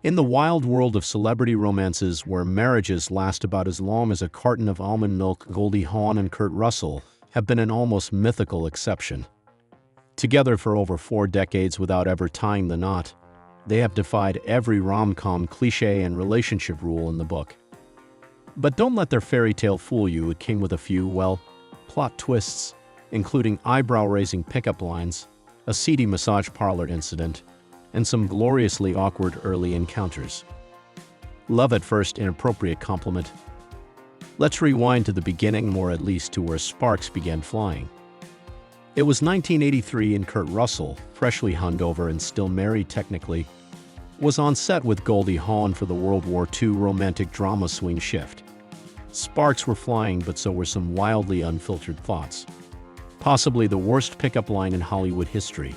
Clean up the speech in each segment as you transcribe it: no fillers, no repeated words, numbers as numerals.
In the wild world of celebrity romances where marriages last about as long as a carton of almond milk, Goldie Hawn and Kurt Russell have been an almost mythical exception. Together for over 4 decades without ever tying the knot, they have defied every rom-com cliché and relationship rule in the book. But don't let their fairy tale fool you. It came with a few, well, plot twists, including eyebrow-raising pickup lines, a seedy massage parlor incident, and some gloriously awkward early encounters. Love at first inappropriate compliment. Let's rewind to the beginning, or at least to where sparks began flying. It was 1983 and Kurt Russell, freshly hungover and still married technically, was on set with Goldie Hawn for the World War II romantic drama Swing Shift. Sparks were flying, but so were some wildly unfiltered thoughts. Possibly the worst pickup line in Hollywood history.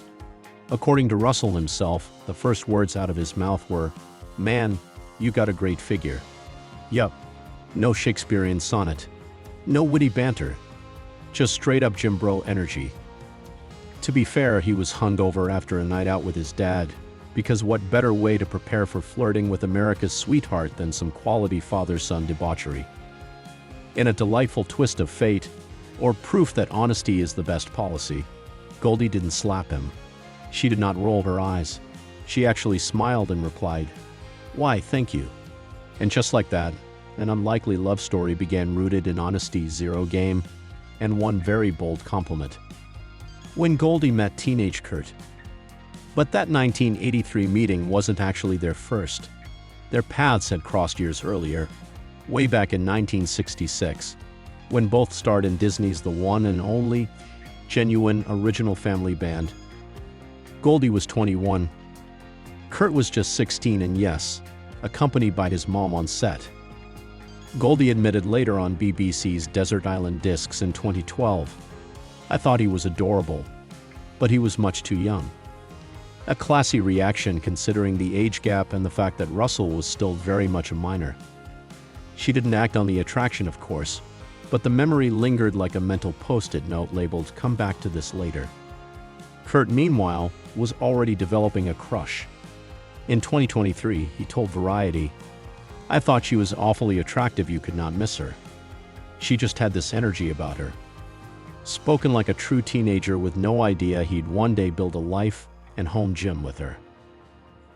According to Russell himself, the first words out of his mouth were, "Man, you got a great figure." Yup. No Shakespearean sonnet. No witty banter. Just straight-up Jim Bro energy. To be fair, he was hungover after a night out with his dad, because what better way to prepare for flirting with America's sweetheart than some quality father-son debauchery? In a delightful twist of fate, or proof that honesty is the best policy, Goldie didn't slap him. She did not roll her eyes. She actually smiled and replied, "Why, thank you." And just like that, an unlikely love story began, rooted in honesty, zero game, and one very bold compliment. When Goldie met teenage Kurt. But that 1983 meeting wasn't actually their first. Their paths had crossed years earlier, way back in 1966, when both starred in Disney's The One and Only, genuine original family band. Goldie was 21. Kurt was just 16 and yes, accompanied by his mom on set. Goldie admitted later on BBC's Desert Island Discs in 2012, "I thought he was adorable, but he was much too young." A classy reaction considering the age gap and the fact that Russell was still very much a minor. She didn't act on the attraction, of course, but the memory lingered like a mental post-it note labeled "Come back to this later." Kurt, meanwhile, was already developing a crush. In 2023, he told Variety, "I thought she was awfully attractive, you could not miss her. She just had this energy about her." Spoken like a true teenager with no idea he'd one day build a life and home gym with her.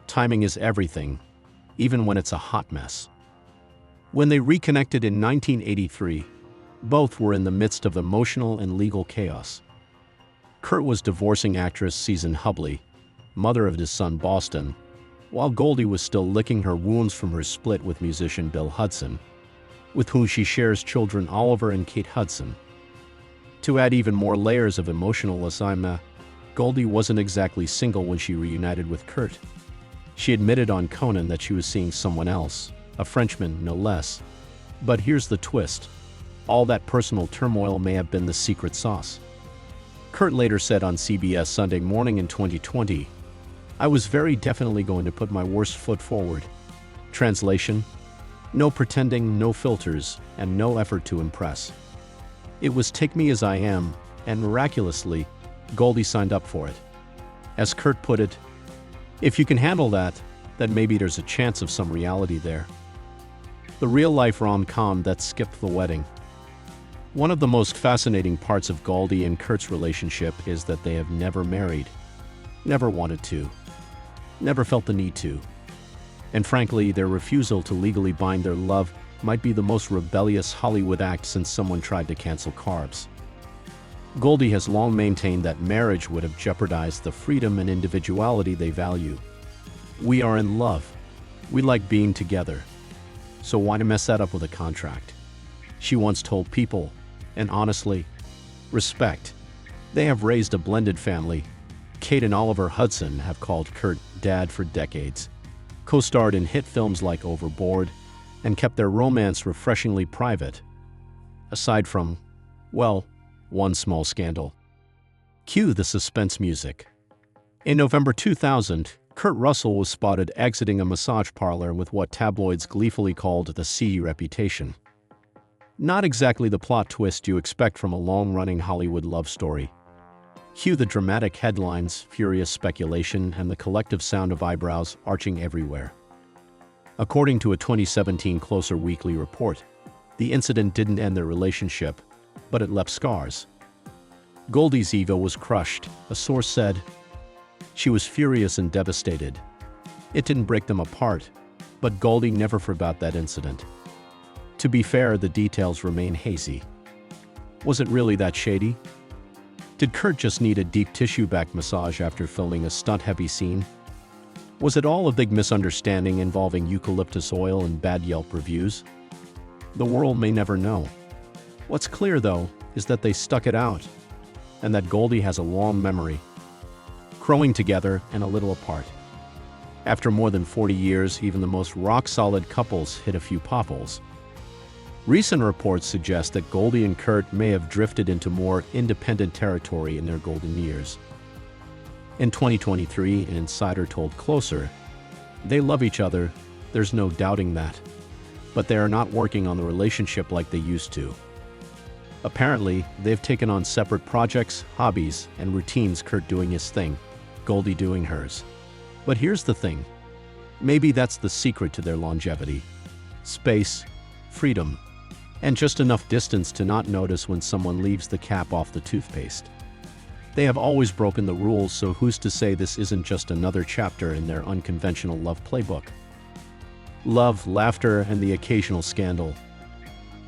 Timing is everything, even when it's a hot mess. When they reconnected in 1983, both were in the midst of emotional and legal chaos. Kurt was divorcing actress Susan Hubley, mother of his son Boston, while Goldie was still licking her wounds from her split with musician Bill Hudson, with whom she shares children Oliver and Kate Hudson. To add even more layers of emotional lasagna, Goldie wasn't exactly single when she reunited with Kurt. She admitted on Conan that she was seeing someone else, a Frenchman no less. But here's the twist. All that personal turmoil may have been the secret sauce. Kurt later said on CBS Sunday Morning in 2020, "I was very definitely going to put my worst foot forward." Translation: no pretending, no filters, and no effort to impress. It was take me as I am, and miraculously, Goldie signed up for it. As Kurt put it, "If you can handle that, then maybe there's a chance of some reality there." The real-life rom-com that skipped the wedding. One of the most fascinating parts of Goldie and Kurt's relationship is that they have never married, never wanted to, never felt the need to. And frankly, their refusal to legally bind their love might be the most rebellious Hollywood act since someone tried to cancel Carbs. Goldie has long maintained that marriage would have jeopardized the freedom and individuality they value. "We are in love. We like being together. So why mess that up with a contract?" She once told People, and honestly, respect. They have raised a blended family. Kate and Oliver Hudson have called Kurt Dad for decades, co-starred in hit films like Overboard, and kept their romance refreshingly private. Aside from, well, one small scandal. Cue the suspense music. In November 2000, Kurt Russell was spotted exiting a massage parlor with what tabloids gleefully called the seedy reputation. Not exactly the plot twist you expect from a long-running Hollywood love story. Cue the dramatic headlines, furious speculation, and the collective sound of eyebrows arching everywhere. According to a 2017 Closer Weekly report, the incident didn't end their relationship, but it left scars. Goldie's ego was crushed, a source said. She was furious and devastated. It didn't break them apart, but Goldie never forgot that incident. To be fair, the details remain hazy. Was it really that shady? Did Kurt just need a deep tissue back massage after filming a stunt-heavy scene? Was it all a big misunderstanding involving eucalyptus oil and bad Yelp reviews? The world may never know. What's clear, though, is that they stuck it out, and that Goldie has a long memory, growing together and a little apart. After more than 40 years, even the most rock-solid couples hit a few potholes. Recent reports suggest that Goldie and Kurt may have drifted into more independent territory in their golden years. In 2023, an insider told Closer, "They love each other, there's no doubting that. But they are not working on the relationship like they used to." Apparently, they've taken on separate projects, hobbies, and routines, Kurt doing his thing, Goldie doing hers. But here's the thing. Maybe that's the secret to their longevity. Space, freedom, and just enough distance to not notice when someone leaves the cap off the toothpaste. They have always broken the rules, so who's to say this isn't just another chapter in their unconventional love playbook? Love, laughter, and the occasional scandal.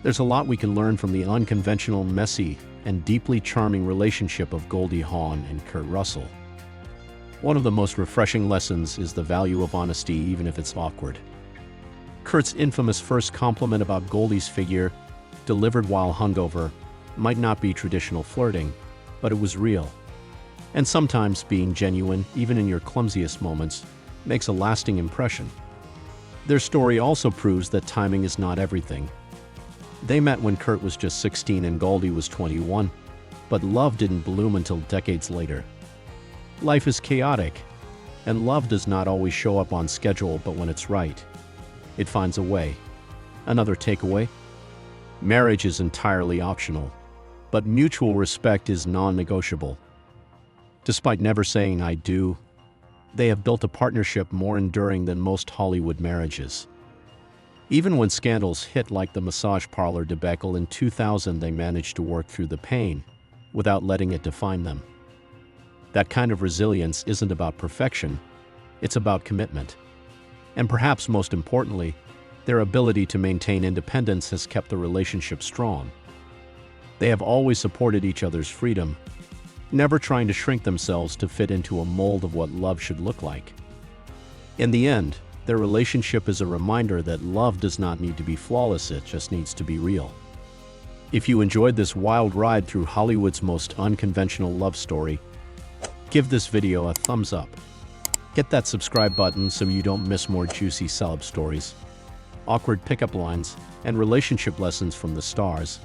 There's a lot we can learn from the unconventional, messy, and deeply charming relationship of Goldie Hawn and Kurt Russell. One of the most refreshing lessons is the value of honesty, even if it's awkward. Kurt's infamous first compliment about Goldie's figure, delivered while hungover, might not be traditional flirting, but it was real. And sometimes being genuine, even in your clumsiest moments, makes a lasting impression. Their story also proves that timing is not everything. They met when Kurt was just 16 and Goldie was 21, but love didn't bloom until decades later. Life is chaotic, and love does not always show up on schedule, but when it's right, it finds a way. Another takeaway? Marriage is entirely optional, but mutual respect is non-negotiable. Despite never saying "I do," they have built a partnership more enduring than most Hollywood marriages. Even when scandals hit, like the massage parlor debacle in 2000, they managed to work through the pain without letting it define them. That kind of resilience isn't about perfection, it's about commitment. And perhaps most importantly, their ability to maintain independence has kept the relationship strong. They have always supported each other's freedom, never trying to shrink themselves to fit into a mold of what love should look like. In the end, their relationship is a reminder that love does not need to be flawless, it just needs to be real. If you enjoyed this wild ride through Hollywood's most unconventional love story, give this video a thumbs up. Hit that subscribe button so you don't miss more juicy celeb stories, awkward pickup lines, and relationship lessons from the stars.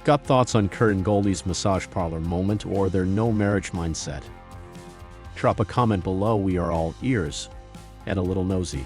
Got thoughts on Kurt and Goldie's massage parlor moment or their no marriage mindset? Drop a comment below, we are all ears and a little nosy.